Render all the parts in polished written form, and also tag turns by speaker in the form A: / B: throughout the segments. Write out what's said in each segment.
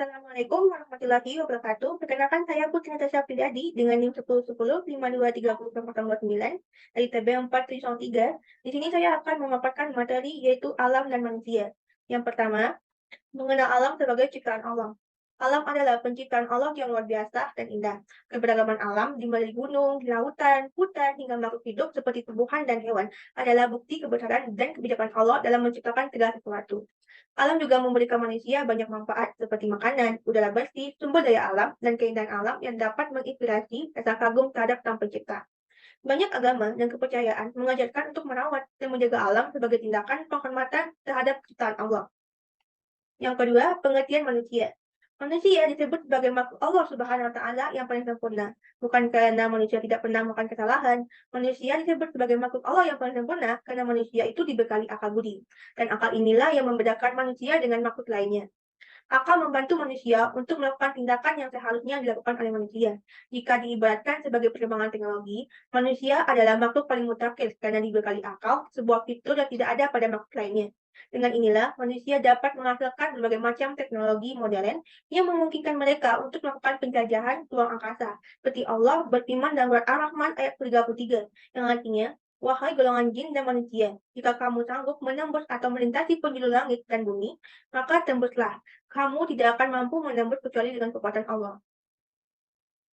A: Assalamualaikum warahmatullahi wabarakatuh. Perkenalkan saya Putri Natasha Piliadi dengan NIM 1010 5230 dari TB 4303. Di sini saya akan memaparkan materi yaitu alam dan manusia. Yang pertama, mengenal alam sebagai ciptaan Allah. Alam adalah penciptaan Allah yang luar biasa dan indah. Keberagaman alam, dimulai dari gunung, lautan, hutan, hingga makhluk hidup seperti tumbuhan dan hewan, adalah bukti kebesaran dan kebijakan Allah dalam menciptakan segala sesuatu. Alam juga memberikan manusia banyak manfaat seperti makanan, udara bersih, sumber daya alam, dan keindahan alam yang dapat menginspirasi rasa kagum terhadap Sang Pencipta. Banyak agama dan kepercayaan mengajarkan untuk merawat dan menjaga alam sebagai tindakan penghormatan terhadap ciptaan Allah. Yang kedua, pengertian manusia. Manusia disebut sebagai makhluk Allah Subhanahu wa Ta'ala yang paling sempurna. Bukan karena manusia tidak pernah melakukan kesalahan. Manusia disebut sebagai makhluk Allah yang paling sempurna karena manusia itu dibekali akal budi. Dan akal inilah yang membedakan manusia dengan makhluk lainnya. Akal membantu manusia untuk melakukan tindakan yang seharusnya dilakukan oleh manusia. Jika diibaratkan sebagai perkembangan teknologi, manusia adalah makhluk paling mutakhir karena dibekali akal, sebuah fitur yang tidak ada pada makhluk lainnya. Dengan inilah, manusia dapat menghasilkan berbagai macam teknologi modern yang memungkinkan mereka untuk melakukan penjajahan ruang angkasa. Seperti Allah berfirman dalam surat Ar-Rahman ayat 33, yang artinya, "Wahai golongan jin dan manusia, jika kamu sanggup menembus atau melintasi penjuru langit dan bumi, maka tembuslah. Kamu tidak akan mampu menembus kecuali dengan kekuatan Allah."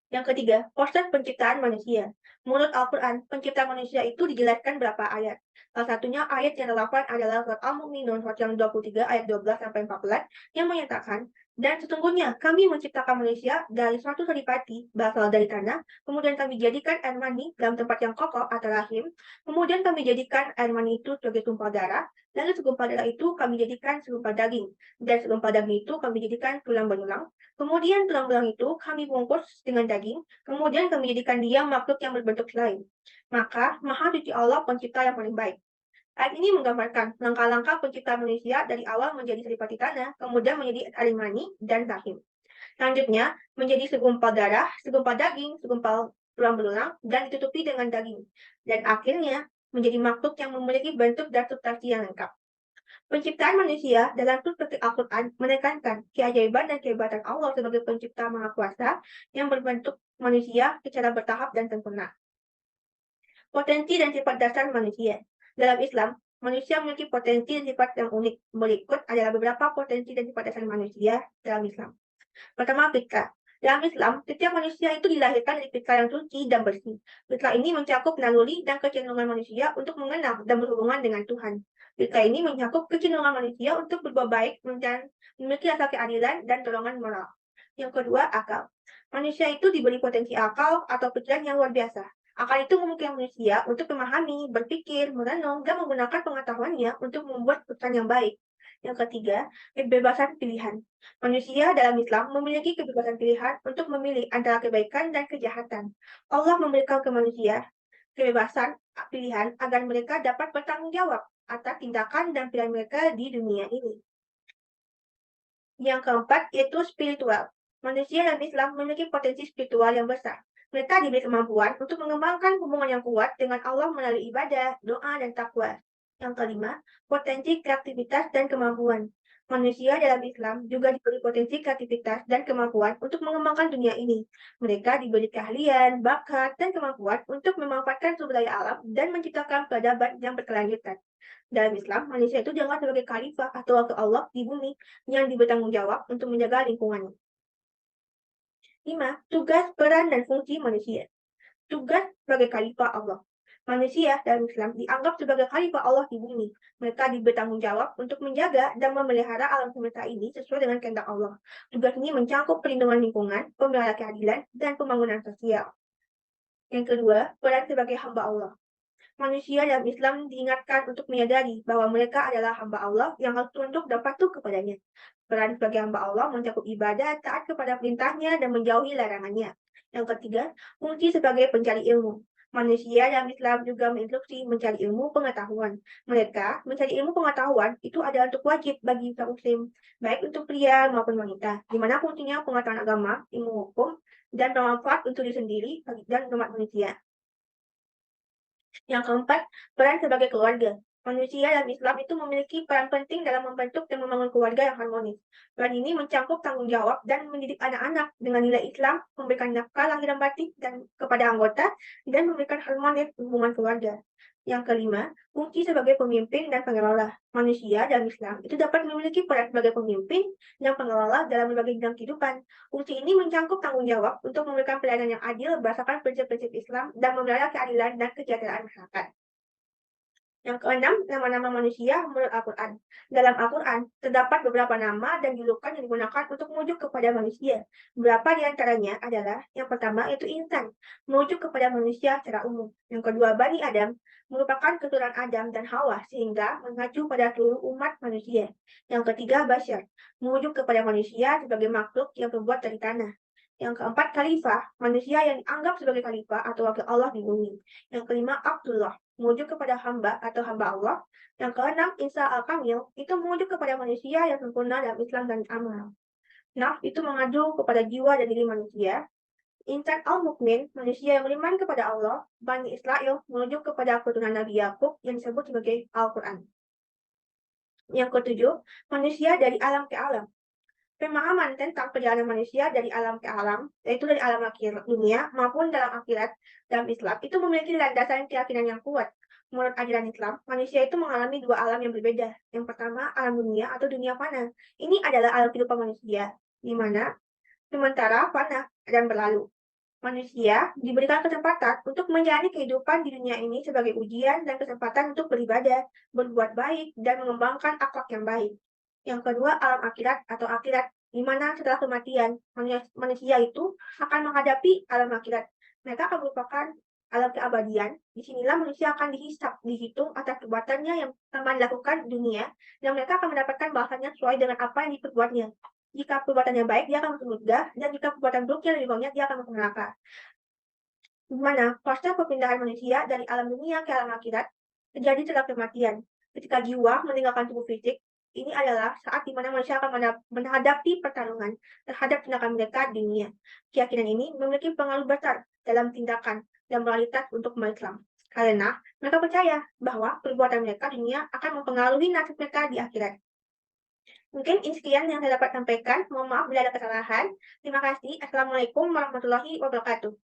A: Yang ketiga, proses penciptaan manusia. Menurut Al-Quran, penciptaan manusia itu dijelaskan berapa ayat. Salah satunya ayat yang relevan adalah surat Al-Mu'minun surat yang 23 ayat 12-14 yang menyatakan, "Dan sesungguhnya kami menciptakan manusia dari suatu saripati berasal dari tanah, kemudian kami jadikan air mani dalam tempat yang kokoh atau rahim, kemudian kami jadikan air mani itu sebagai tumpah darah, lalu segumpal darah itu kami jadikan segumpal daging, dan segumpal daging itu kami jadikan tulang belulang. Kemudian tulang-tulang itu kami bungkus dengan daging, kemudian kami jadikan dia makhluk yang berbentuk lain. Maka, Maha Suci Allah pencipta yang paling baik." Ayat ini menggambarkan langkah-langkah penciptaan manusia dari awal menjadi saripati tanah, kemudian menjadi arimani dan rahim. Selanjutnya, menjadi segumpal darah, segumpal daging, segumpal tulang belulang, dan ditutupi dengan daging. Dan akhirnya, menjadi makhluk yang memiliki bentuk dan substansi yang lengkap. Penciptaan manusia dalam seperti Al-Quran menekankan keajaiban dan kehebatan Allah sebagai pencipta maha kuasa yang berbentuk manusia secara bertahap dan sempurna. Potensi dan sifat dasar manusia. Dalam Islam, manusia memiliki potensi dan sifat yang unik. Berikut adalah beberapa potensi dan sifat dasar manusia dalam Islam. Pertama, fitrah. Dalam Islam, setiap manusia itu dilahirkan dari fitrah yang suci dan bersih. Fitrah ini mencakup naluri dan kecenderungan manusia untuk mengenal dan berhubungan dengan Tuhan. Fitrah ini mencakup kecenderungan manusia untuk berbuat baik dan memiliki rasa keadilan dan dorongan moral. Yang kedua, akal. Manusia itu diberi potensi akal atau pikiran yang luar biasa. Akal itu memungkinkan manusia untuk memahami, berpikir, merenung, dan menggunakan pengetahuannya untuk membuat keputusan yang baik. Yang ketiga, kebebasan pilihan. Manusia dalam Islam memiliki kebebasan pilihan untuk memilih antara kebaikan dan kejahatan. Allah memberikan ke manusia kebebasan pilihan agar mereka dapat bertanggung jawab atas tindakan dan pilihan mereka di dunia ini. Yang keempat yaitu spiritual. Manusia dalam Islam memiliki potensi spiritual yang besar. Mereka diberi kemampuan untuk mengembangkan hubungan yang kuat dengan Allah melalui ibadah, doa, dan takwa. Yang kelima, potensi kreativitas dan kemampuan. Manusia dalam Islam juga diberi potensi kreativitas dan kemampuan untuk mengembangkan dunia ini. Mereka diberi keahlian, bakat, dan kemampuan untuk memanfaatkan sumber daya alam dan menciptakan peradaban yang berkelanjutan. Dalam Islam, manusia itu dianggap sebagai khalifah atau wakil Allah di bumi yang bertanggung jawab untuk menjaga lingkungannya. 5. Tugas, peran, dan fungsi manusia. Tugas sebagai khalifah Allah. Manusia dalam Islam dianggap sebagai khalifah Allah di bumi. Mereka diberi tanggung jawab untuk menjaga dan memelihara alam semesta ini sesuai dengan kehendak Allah. Tugas ini mencakup perlindungan lingkungan, pemeliharaan keadilan, dan pembangunan sosial. Yang kedua, peran sebagai hamba Allah. Manusia dalam Islam diingatkan untuk menyadari bahwa mereka adalah hamba Allah yang harus tunduk dan patuh kepadanya. Peran sebagai hamba Allah mencakup ibadah, taat kepada perintahnya, dan menjauhi larangannya. Yang ketiga, fungsi sebagai pencari ilmu. Manusia dalam Islam juga menginstruksi mencari ilmu pengetahuan. Mereka mencari ilmu pengetahuan itu adalah untuk wajib bagi umat muslim, baik untuk pria maupun wanita, di mana fungsinya pengetahuan agama, ilmu hukum, dan bermanfaat untuk diri sendiri dan umat manusia. Yang keempat, peran sebagai keluarga. Manusia dalam Islam itu memiliki peran penting dalam membentuk dan membangun keluarga yang harmonis. Peran ini mencakup tanggung jawab dan mendidik anak-anak dengan nilai Islam, memberikan nafkah lahir dan batin dan kepada anggota, dan memberikan harmonis hubungan keluarga. Yang kelima, fungsi sebagai pemimpin dan pengelola. Manusia dalam Islam itu dapat memiliki peran sebagai pemimpin dan pengelola dalam berbagai bidang kehidupan. Fungsi ini mencakup tanggung jawab untuk memberikan pelayanan yang adil berdasarkan prinsip-prinsip Islam dan memelihara keadilan dan kesejahteraan masyarakat. Yang keenam, nama-nama manusia menurut Al-Quran. Dalam Al-Quran, terdapat beberapa nama dan julukan yang digunakan untuk merujuk kepada manusia. Beberapa di antaranya adalah, yang pertama yaitu insan, merujuk kepada manusia secara umum. Yang kedua, Bani Adam, merupakan keturunan Adam dan Hawa, sehingga mengacu pada seluruh umat manusia. Yang ketiga, Bashar, merujuk kepada manusia sebagai makhluk yang terbuat dari tanah. Yang keempat, Khalifah, manusia yang dianggap sebagai khalifah atau wakil Allah di bumi. Yang kelima, Abdullah, merujuk kepada hamba atau hamba Allah. Yang keenam, Isa Al-Kamil, itu merujuk kepada manusia yang sempurna dalam Islam dan amal. Naf itu mengadu kepada jiwa dan diri manusia. Insan Al-Mukmin, manusia yang beriman kepada Allah. Bani Israel, merujuk kepada keturunan Nabi Yakub yang disebut sebagai Al-Quran. Yang ketujuh, manusia dari alam ke alam. Pemahaman tentang perjalanan manusia dari alam ke alam, yaitu dari alam akhir dunia maupun dalam akhirat dalam Islam, itu memiliki landasan keyakinan yang kuat. Menurut ajaran Islam, manusia itu mengalami dua alam yang berbeda. Yang pertama, alam dunia atau dunia fana. Ini adalah alam kehidupan manusia, di mana sementara fana dan berlalu. Manusia diberikan kesempatan untuk menjalani kehidupan di dunia ini sebagai ujian dan kesempatan untuk beribadah, berbuat baik, dan mengembangkan akhlak yang baik. Yang kedua, alam akhirat atau akhirat, di mana setelah kematian, manusia itu akan menghadapi alam akhirat. Mereka akan merupakan alam keabadian. Disinilah manusia akan dihisap, dihitung atas perbuatannya yang telah dilakukan di dunia, dan mereka akan mendapatkan balasannya sesuai dengan apa yang diperbuatnya. Jika perbuatannya baik, dia akan masuk surga, dan jika perbuatan buruknya lebih banyak, dia akan masuk neraka. Di mana fase perpindahan manusia dari alam dunia ke alam akhirat terjadi setelah kematian. Ketika jiwa meninggalkan tubuh fisik, ini adalah saat di mana manusia akan menghadapi pertarungan terhadap tindakan mereka di dunia. Keyakinan ini memiliki pengaruh besar dalam tindakan dan moralitas untuk umat Islam. Karena mereka percaya bahwa perbuatan mereka di dunia akan mempengaruhi nasib mereka di akhirat. Mungkin sekian yang saya dapat sampaikan. Mohon maaf bila ada kesalahan. Terima kasih. Assalamualaikum warahmatullahi wabarakatuh.